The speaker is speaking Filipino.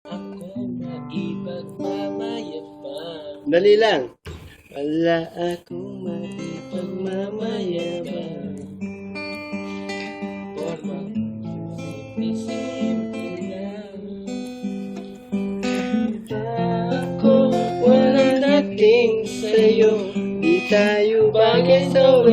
ako maipagmamayabang. Dali lang. Wala akong maipagmamayabang. Forma, simple lang. Ako walang dating sa'yo. Di tayo bagay sa